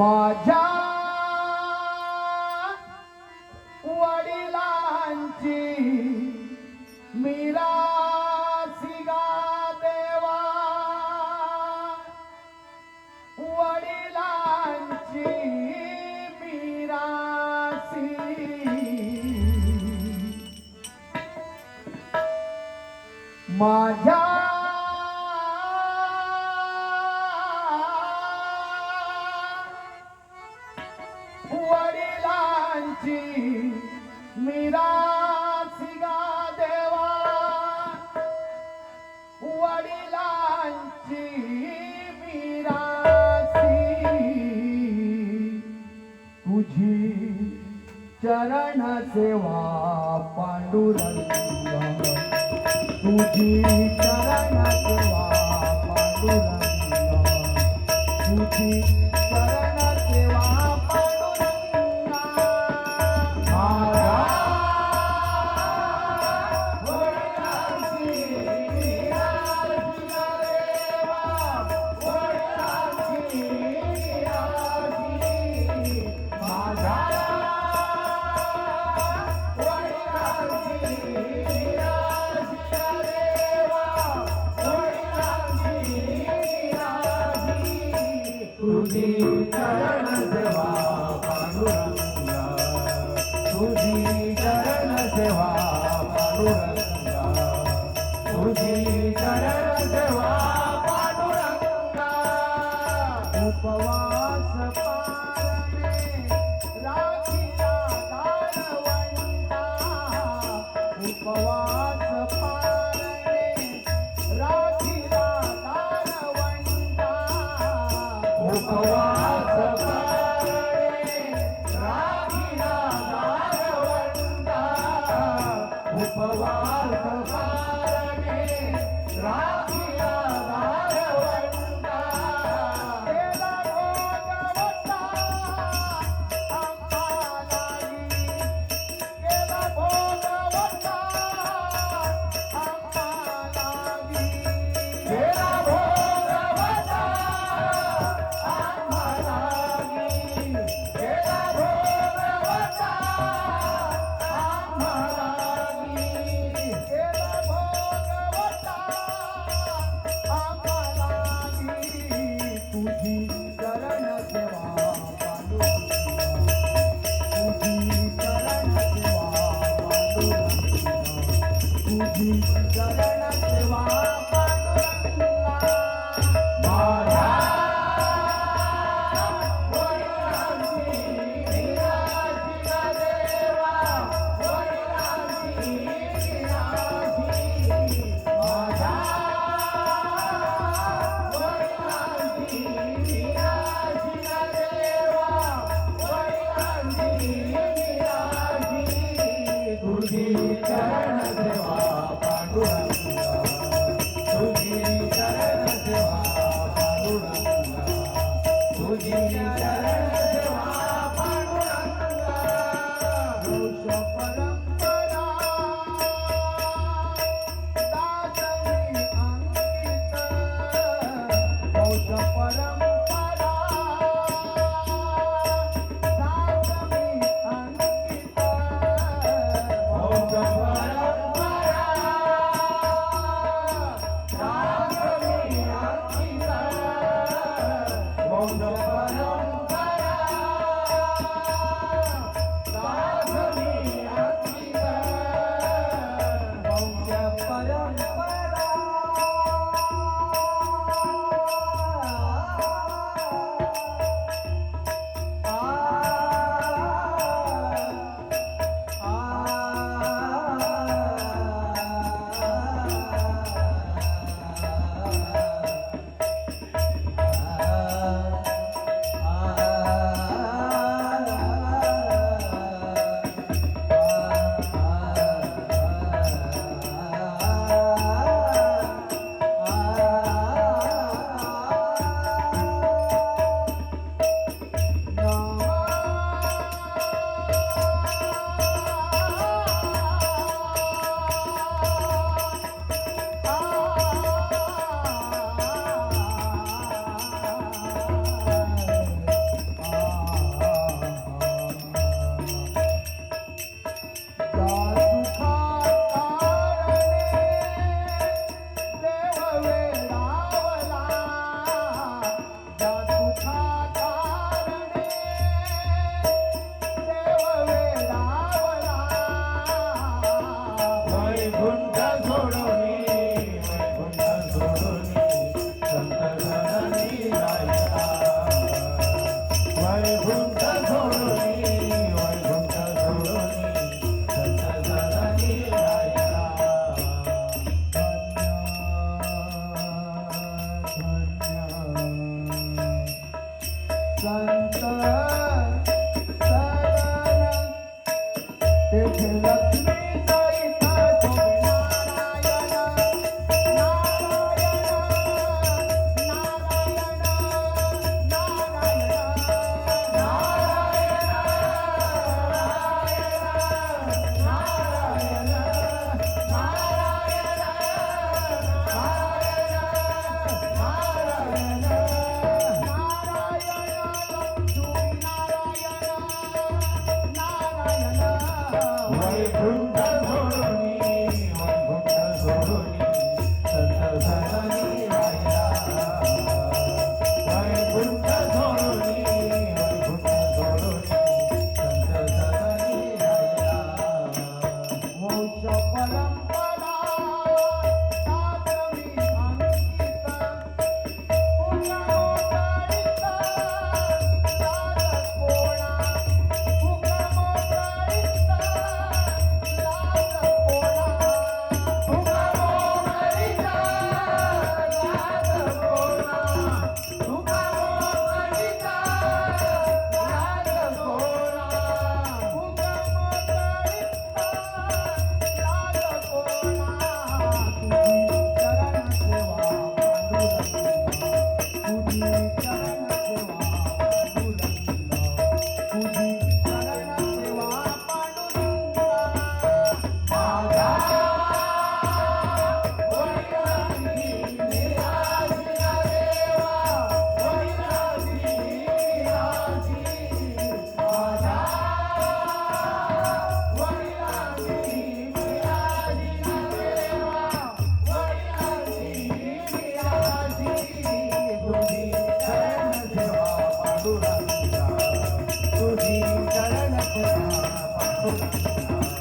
माझ्या वडिलांची मिरासी गा देवा, वडिलांची मिरासी माझ्या वडिलांची मिरासी गा देवा, वडिलांची मिरासी तुझी चरण सेवा पांडुरंग, तुझी चरण सेवा पांडुरंग, तुझी चरण सेवा तुझी चरण सेवा पांडुरंगा, तुझी चरण सेवा पांडुरंगा, तुझी चरण सेवा पांडुरंगा. उपवास पारणे राखिला दानवंता, उपवास पारणे राखिला दानवंता, उपवास पारणे राखिला दानवंता, उपवास वैकुंठ सोडूनी वैकुंठ सोडूनी संत सदनी राहिला वैकुंठ सोडूनी वैकुंठ सोडूनी संत सदनी राहिला वंश परंपरा सातवी अंकित पुन्हा मोकळीत लाज कोणा पुन्हा मोकळीत लाज कोणा पुन्हा मोकळीत लाज कोणा पुन्हा मोकळीत लाज कोणा पुन्हा तुझी चरण सेवा पांडुरंगा